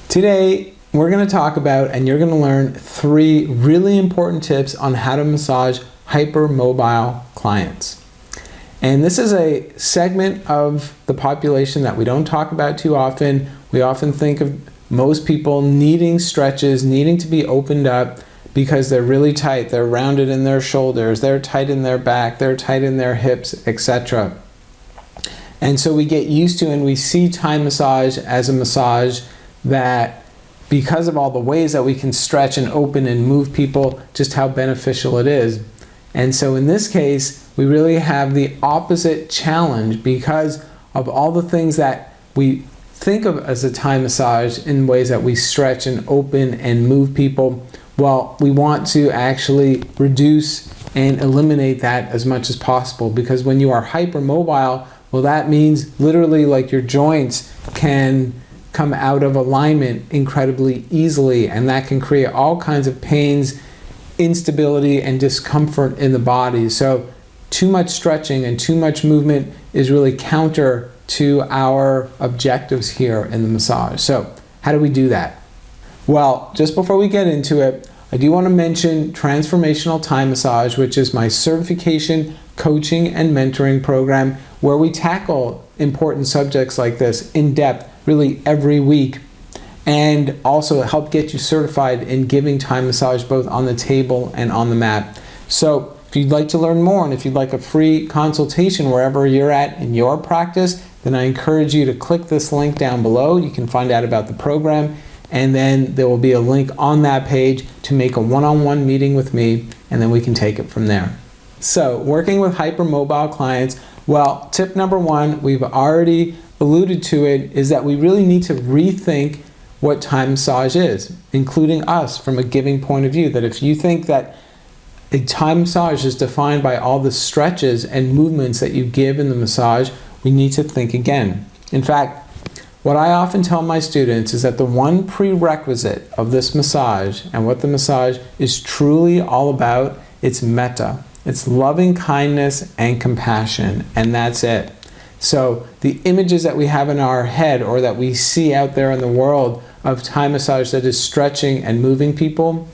Today, we're going to talk about, and you're going to learn 3 really important tips on how to massage hypermobile clients. And this is a segment of the population that we don't talk about too often. We often think of most people needing stretches, needing to be opened up because they're really tight. They're rounded in their shoulders, they're tight in their back, they're tight in their hips, etc. And so we get used to and we see Thai massage as a massage that, because of all the ways that we can stretch and open and move people, just how beneficial it is. And so in this case, we really have the opposite challenge because of all the things that we think of as a Thai massage in ways that we stretch and open and move people. Well, we want to actually reduce and eliminate that as much as possible, because when you are hypermobile, well, that means literally like your joints can come out of alignment incredibly easily, and that can create all kinds of pains, instability, and discomfort in the body. So too much stretching and too much movement is really counter to our objectives here in the massage. So how do we do that? Well, just before we get into it, I do want to mention Transformational Thai Massage, which is my certification, coaching, and mentoring program where we tackle important subjects like this in depth, really every week, and also help get you certified in giving Thai massage both on the table and on the mat. So if you'd like to learn more and if you'd like a free consultation wherever you're at in your practice, then I encourage you to click this link down below. You can find out about the program, and then there will be a link on that page to make a one-on-one meeting with me, and then we can take it from there. So working with hypermobile clients, well, tip number 1, we've already alluded to it, is that we really need to rethink what Thai massage is, including us from a giving point of view. That if you think that a Thai massage is defined by all the stretches and movements that you give in the massage, we need to think again. In fact, what I often tell my students is that the one prerequisite of this massage and what the massage is truly all about, it's metta. It's loving kindness and compassion, and that's it. So the images that we have in our head or that we see out there in the world of Thai massage that is stretching and moving people,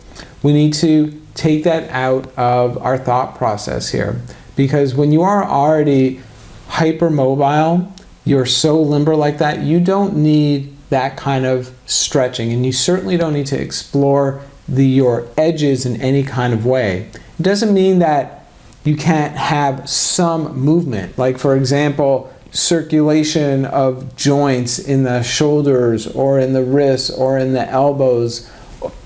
we need to take that out of our thought process here. Because when you are already hypermobile, you're so limber like that, you don't need that kind of stretching, and you certainly don't need to explore your edges in any kind of way. It doesn't mean that you can't have some movement, like for example, circulation of joints in the shoulders or in the wrists or in the elbows,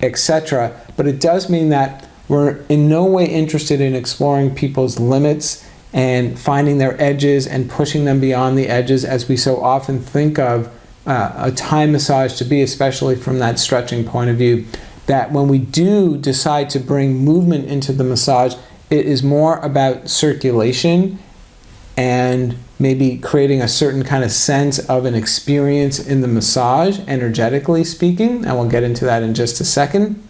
etc. But it does mean that we're in no way interested in exploring people's limits and finding their edges and pushing them beyond the edges, as we so often think of a Thai massage to be, especially from that stretching point of view. That when we do decide to bring movement into the massage, it is more about circulation and maybe creating a certain kind of sense of an experience in the massage, energetically speaking, and we'll get into that in just a second.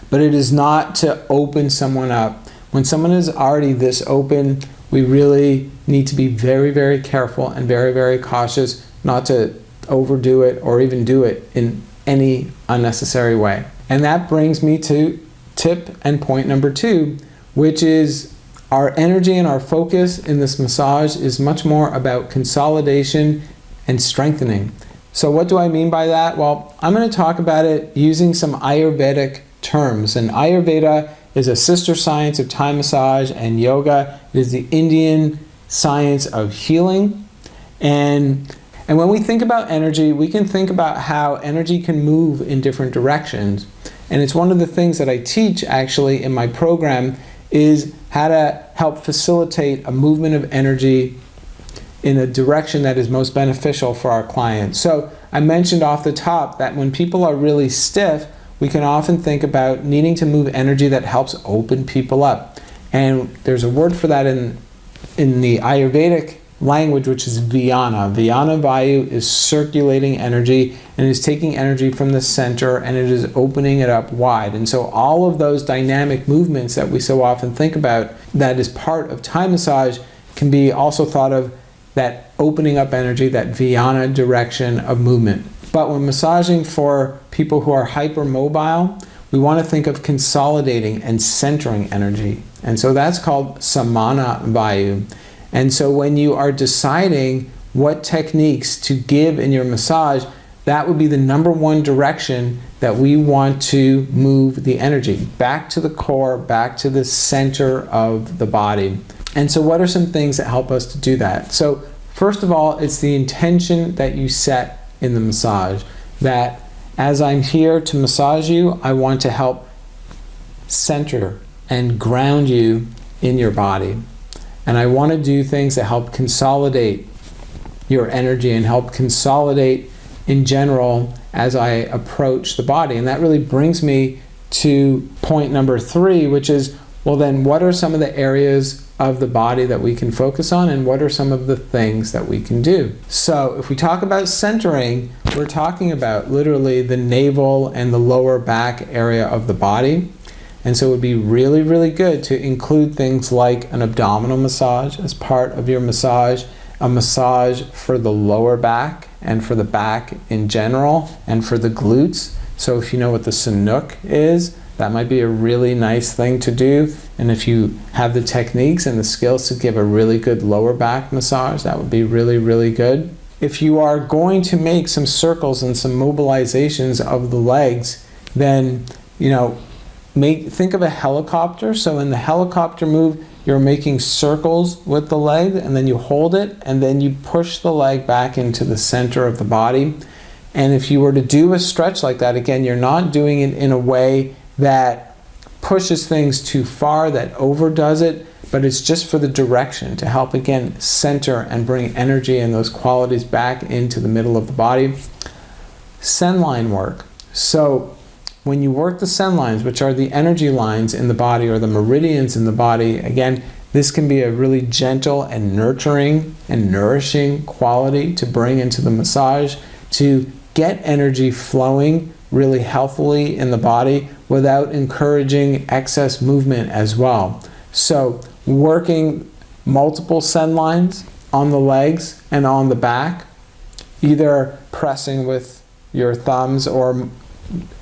But it is not to open someone up. When someone is already this open, we really need to be very, very careful and very, very cautious not to overdo it or even do it in any unnecessary way. And that brings me to tip and point number 2, which is our energy and our focus in this massage is much more about consolidation and strengthening. So what do I mean by that? Well, I'm going to talk about it using some Ayurvedic terms. And Ayurveda is a sister science of Thai massage and yoga. It is the Indian science of healing. And when we think about energy, we can think about how energy can move in different directions. And it's one of the things that I teach actually in my program, is how to help facilitate a movement of energy in a direction that is most beneficial for our clients. So I mentioned off the top that when people are really stiff, we can often think about needing to move energy that helps open people up. And there's a word for that in the Ayurvedic language, which is Vyana. Vyana Vayu is circulating energy, and is taking energy from the center and it is opening it up wide. And so all of those dynamic movements that we so often think about that is part of Thai massage can be also thought of that opening up energy, that Vyana direction of movement. But when massaging for people who are hypermobile, we want to think of consolidating and centering energy. And so that's called samana vayu. And so when you are deciding what techniques to give in your massage, that would be the number one direction that we want to move the energy back to the core, back to the center of the body. And so what are some things that help us to do that? So first of all, it's the intention that you set in the massage, that as I'm here to massage you, I want to help center and ground you in your body. And I want to do things that help consolidate your energy and help consolidate in general as I approach the body. And that really brings me to point number 3, which is, well then, what are some of the areas of the body that we can focus on, and what are some of the things that we can do? So if we talk about centering, we're talking about literally the navel and the lower back area of the body. And so it would be really, really good to include things like an abdominal massage as part of your massage, a massage for the lower back and for the back in general, and for the glutes. So if you know what the Sanuk is, that might be a really nice thing to do. And if you have the techniques and the skills to give a really good lower back massage, that would be really, really good. If you are going to make some circles and some mobilizations of the legs, then, think of a helicopter. So in the helicopter move, you're making circles with the leg, and then you hold it, and then you push the leg back into the center of the body. And if you were to do a stretch like that, again, you're not doing it in a way that pushes things too far, that overdoes it, but it's just for the direction to help, again, center and bring energy and those qualities back into the middle of the body. Sen line work. So when you work the sen lines, which are the energy lines in the body or the meridians in the body, again, this can be a really gentle and nurturing and nourishing quality to bring into the massage to get energy flowing really healthily in the body without encouraging excess movement as well. So working multiple sen lines on the legs and on the back, either pressing with your thumbs, or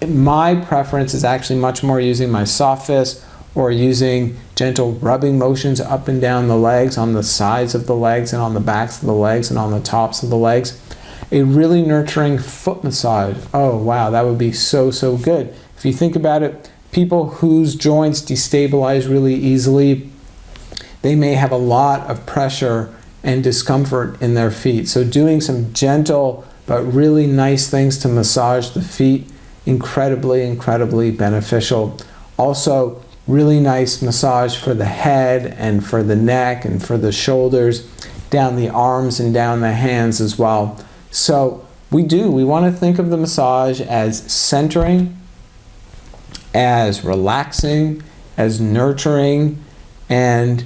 my preference is actually much more using my soft fist or using gentle rubbing motions up and down the legs, on the sides of the legs and on the backs of the legs and on the tops of the legs. A really nurturing foot massage. Oh wow, that would be so, so good. If you think about it, people whose joints destabilize really easily, they may have a lot of pressure and discomfort in their feet. So doing some gentle but really nice things to massage the feet, incredibly, incredibly beneficial. Also, really nice massage for the head and for the neck and for the shoulders, down the arms and down the hands as well. So we want to think of the massage as centering, as relaxing, as nurturing, and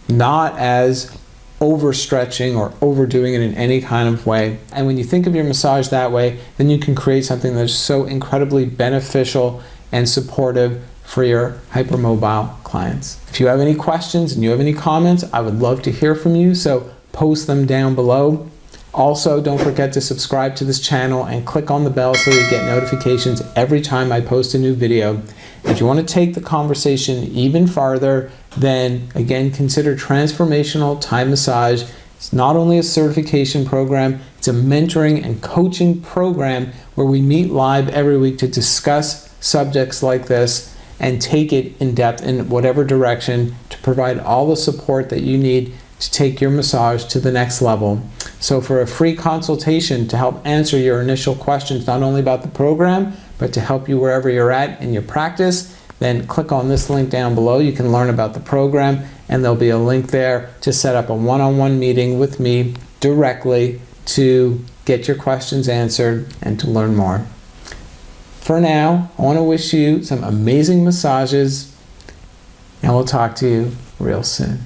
not as overstretching or overdoing it in any kind of way. And when you think of your massage that way, then you can create something that's so incredibly beneficial and supportive for your hypermobile clients. If you have any questions and you have any comments, I would love to hear from you, so post them down below. Also, don't forget to subscribe to this channel and click on the bell so you get notifications every time I post a new video. If you want to take the conversation even farther, then again, consider Transformational Thai Massage. It's not only a certification program, it's a mentoring and coaching program where we meet live every week to discuss subjects like this and take it in depth in whatever direction to provide all the support that you need to take your massage to the next level. So for a free consultation to help answer your initial questions, not only about the program, but to help you wherever you're at in your practice, then click on this link down below. You can learn about the program, and there'll be a link there to set up a one-on-one meeting with me directly to get your questions answered and to learn more. For now, I want to wish you some amazing massages, and we'll talk to you real soon.